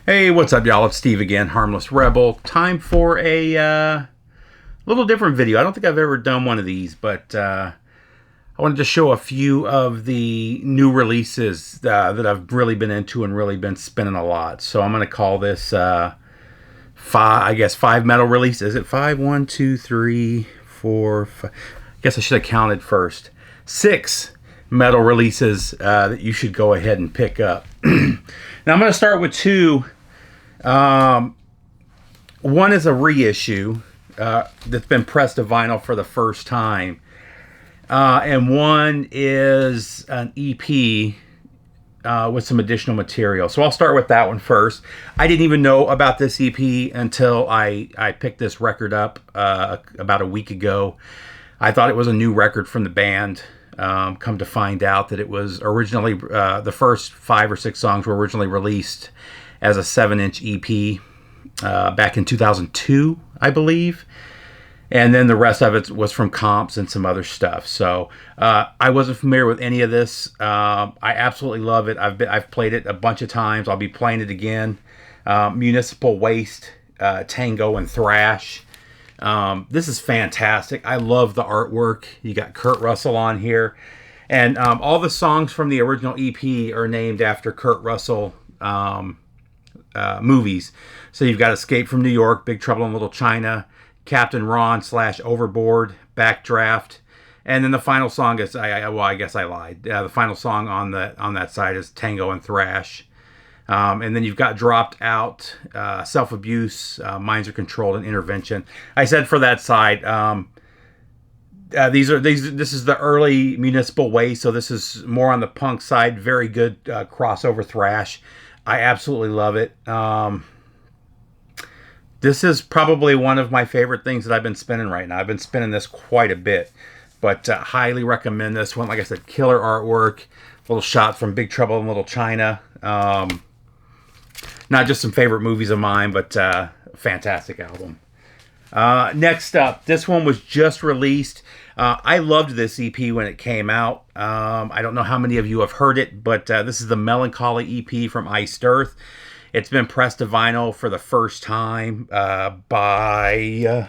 Hey, what's up, y'all? It's Steve again, Harmless Rebel. Time for a little different video. I don't think I've ever done one of these, but I wanted to show a few of the new releases that I've really been into and really been spinning a lot. So I'm going to call this five metal releases. Is it five? 1, 2, 3, 4, 5. I guess I should have counted first. 6 metal releases that you should go ahead and pick up. Now I'm going to start with 2. One is a reissue that's been pressed to vinyl for the first time. And one is an EP with some additional material. So I'll start with that one first. I didn't even know about this EP until I picked this record up about a week ago. I thought it was a new record from the band. Come to find out that it was originally, the first 5 or 6 songs were originally released as a 7-inch EP back in 2002, I believe. And then the rest of it was from comps and some other stuff. So I wasn't familiar with any of this. I absolutely love it. I've played it a bunch of times. I'll be playing it again. Municipal Waste, Tango and Thrash. This is fantastic. I love the artwork. You got Kurt Russell on here. And all the songs from the original EP are named after Kurt Russell movies. So you've got Escape from New York, Big Trouble in Little China, Captain Ron / Overboard, Backdraft, and then the final song is I guess I lied. The final song on that side is Tango and Thrash, and then you've got Dropped Out, Self Abuse, Minds Are Controlled, and Intervention. I said for that side. This is the early Municipal Waste, so this is more on the punk side. Very good crossover thrash. I absolutely love it. This is probably one of my favorite things that I've been spinning right now. I've been spinning this quite a bit, but highly recommend this one. Like I said, killer artwork, little shot from Big Trouble in Little China. Not just some favorite movies of mine, but fantastic album. Next up, this one was just released. I loved this EP when it came out. I don't know how many of you have heard it, but this is the Melancholy EP from Iced Earth. It's been pressed to vinyl for the first time by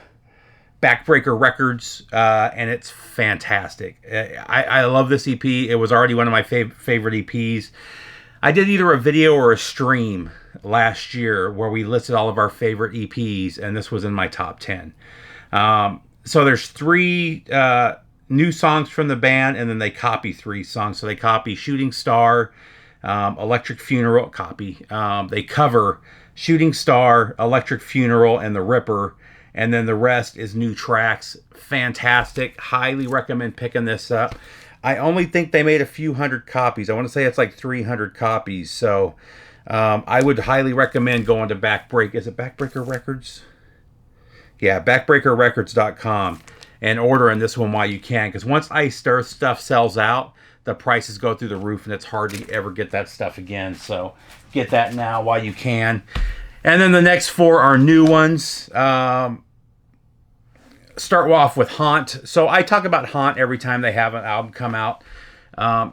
Backbreaker Records, and it's fantastic. I love this EP. It was already one of my favorite EPs. I did either a video or a stream last year where we listed all of our favorite EPs, and this was in my top 10. So there's 3 new songs from the band, and then they copy 3 songs. So they copy Shooting Star, Electric Funeral, they cover Shooting Star, Electric Funeral, and The Ripper, and then the rest is new tracks. Fantastic. Highly recommend picking this up. I only think they made a few hundred copies. I want to say it's like 300 copies. So I would highly recommend going to Is it Backbreaker Records? Yeah, backbreakerrecords.com and ordering this one while you can. Because once Iced Earth stuff sells out, the prices go through the roof and it's hard to ever get that stuff again. So get that now while you can. And then the next 4 are new ones. Start off with Haunt. So I talk about Haunt every time they have an album come out.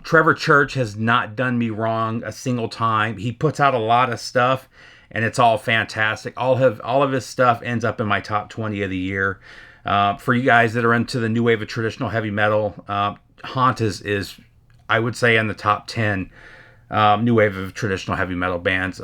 Trevor Church has not done me wrong a single time. He puts out a lot of stuff, and it's all fantastic. All of his stuff ends up in my top 20 of the year. For you guys that are into the new wave of traditional heavy metal, Haunt is I would say in the top 10 new wave of traditional heavy metal bands.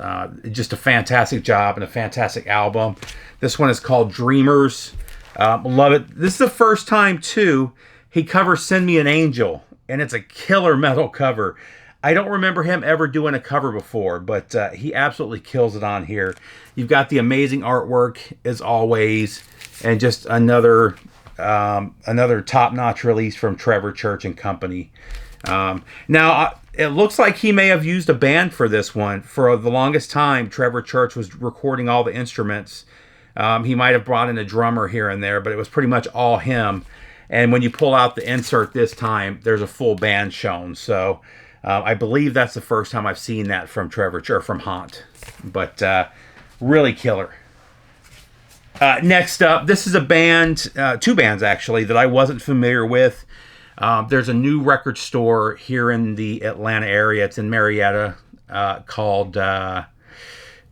Just a fantastic job and a fantastic album. This one is called Dreamers. Love it. This is the first time, too, he covers Send Me an Angel, and it's a killer metal cover. I don't remember him ever doing a cover before, but he absolutely kills it on here. You've got the amazing artwork, as always, and just another top-notch release from Trevor Church and company. Now, it looks like he may have used a band for this one. For the longest time, Trevor Church was recording all the instruments. He might have brought in a drummer here and there, but it was pretty much all him. And when you pull out the insert this time, there's a full band shown. So I believe that's the first time I've seen that from Trevor Church, from Haunt. But really killer. Next up, this is a band, 2 bands actually, that I wasn't familiar with. There's a new record store here in the Atlanta area. It's in Marietta, called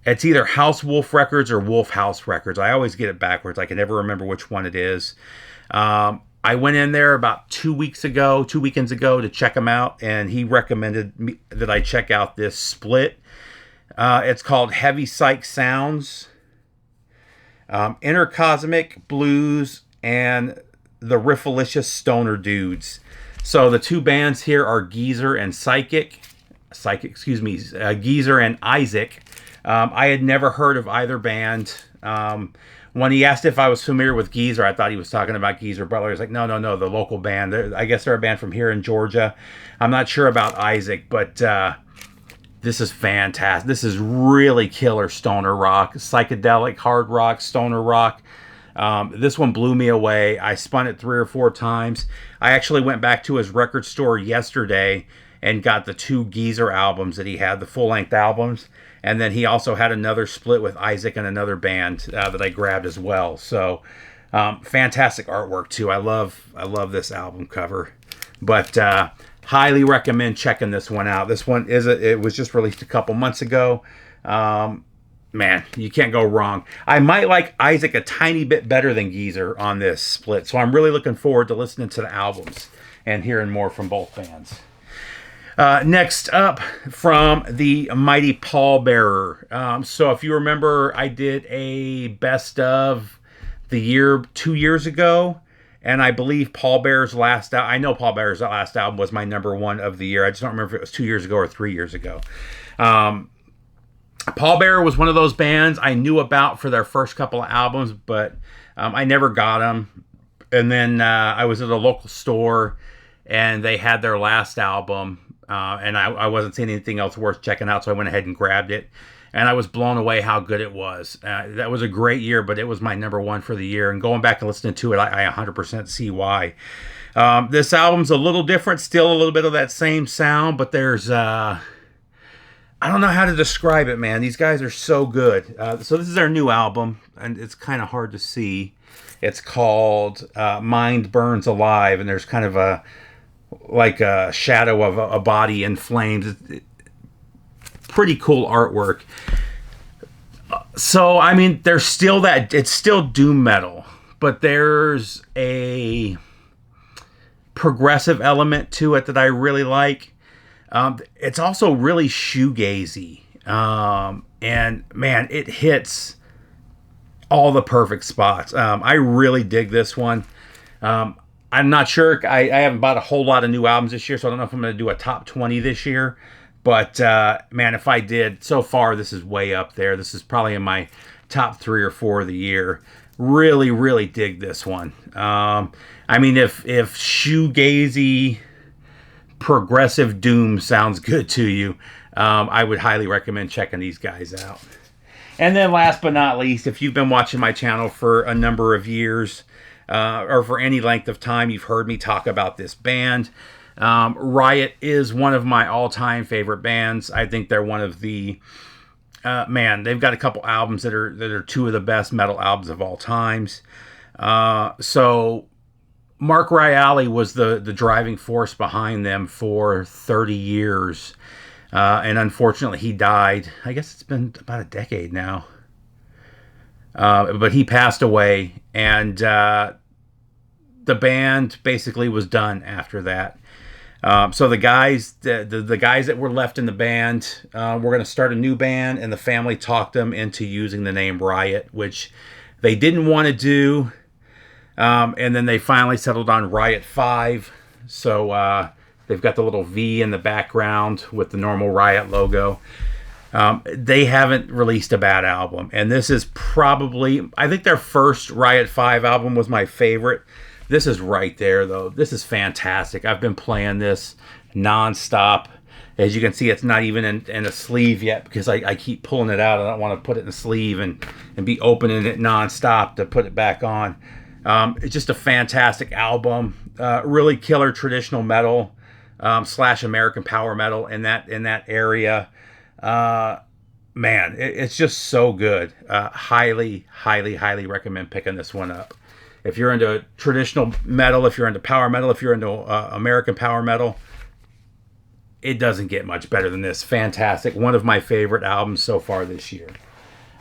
It's either House Wolf Records or Wolf House Records. I always get it backwards. I can never remember which one it is. I went in there about 2 weekends ago, to check him out, and he recommended that I check out this split. It's called Heavy Psych Sounds, Intercosmic Blues, and the Riffalicious Stoner Dudes. So the two bands here are Gezer and Gezer and Isaac. I had never heard of either band. When he asked if I was familiar with Gezer, I thought he was talking about Gezer Butler. He was like, no, the local band. I guess they're a band from here in Georgia. I'm not sure about Isaac, but this is fantastic. This is really killer stoner rock, psychedelic, hard rock, stoner rock. This one blew me away. I spun it 3 or 4 times. I actually went back to his record store yesterday and got the 2 Gezer albums that he had, the full-length albums. And then he also had another split with Isaac and another band that I grabbed as well. So fantastic artwork too. I love this album cover. But highly recommend checking this one out. This one it was just released a couple months ago. Man, you can't go wrong. I might like Isaac a tiny bit better than Gezer on this split. So I'm really looking forward to listening to the albums and hearing more from both bands. Next up, from the mighty Pallbearer. So if you remember, I did a best of the year 2 years ago, and I believe Pallbearer's last album, I know Pallbearer's last album was my number 1 of the year. I just don't remember if it was 2 years ago or 3 years ago. Pallbearer was one of those bands I knew about for their first couple of albums, but I never got them. And then I was at a local store, and they had their last album. And I wasn't seeing anything else worth checking out, so I went ahead and grabbed it. And I was blown away how good it was. That was a great year, but it was my number 1 for the year. And going back and listening to it, I 100% see why. This album's a little different, still a little bit of that same sound, but there's... I don't know how to describe it, man. These guys are so good. So this is their new album, and it's kind of hard to see. It's called Mind Burns Alive, and there's kind of a shadow of a body in flames. Pretty cool artwork. So, I mean, there's still it's still doom metal, but there's a progressive element to it that I really like. It's also really shoegazy. And man, it hits all the perfect spots. I really dig this one. I'm not sure. I haven't bought a whole lot of new albums this year, so I don't know if I'm going to do a top 20 this year. But, man, if I did, so far, this is way up there. This is probably in my top 3 or 4 of the year. Really, really dig this one. I mean, if shoegazy progressive doom sounds good to you, I would highly recommend checking these guys out. And then last but not least, if you've been watching my channel for a number of years, or for any length of time, you've heard me talk about this band. Riot is one of my all-time favorite bands. I think they're one of the... they've got a couple albums that are 2 of the best metal albums of all times. So Mark Rialli was the driving force behind them for 30 years. And unfortunately, he died. I guess it's been about a decade now. But he passed away, and the band basically was done after that. So the guys that were left in the band were going to start a new band, and the family talked them into using the name Riot, which they didn't want to do. And then they finally settled on Riot V. So they've got the little V in the background with the normal Riot logo. They haven't released a bad album. And this is probably, I think their first Riot 5 album was my favorite. This is right there, though. This is fantastic. I've been playing this nonstop. As you can see, it's not even in a sleeve yet because I keep pulling it out. I don't want to put it in the sleeve and be opening it nonstop to put it back on. It's just a fantastic album. Really killer traditional metal / American power metal in that area. Man, it's just so good. Highly recommend picking this one up. If you're into traditional metal, if you're into power metal, if you're into American power metal, it doesn't get much better than this. Fantastic. One of my favorite albums so far this year.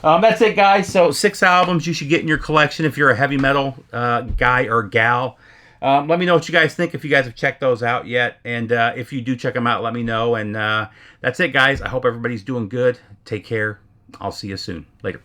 That's it, guys. So 6 albums you should get in your collection if you're a heavy metal guy or gal. Let me know what you guys think if you guys have checked those out yet. And if you do check them out, let me know. And that's it, guys. I hope everybody's doing good. Take care. I'll see you soon. Later.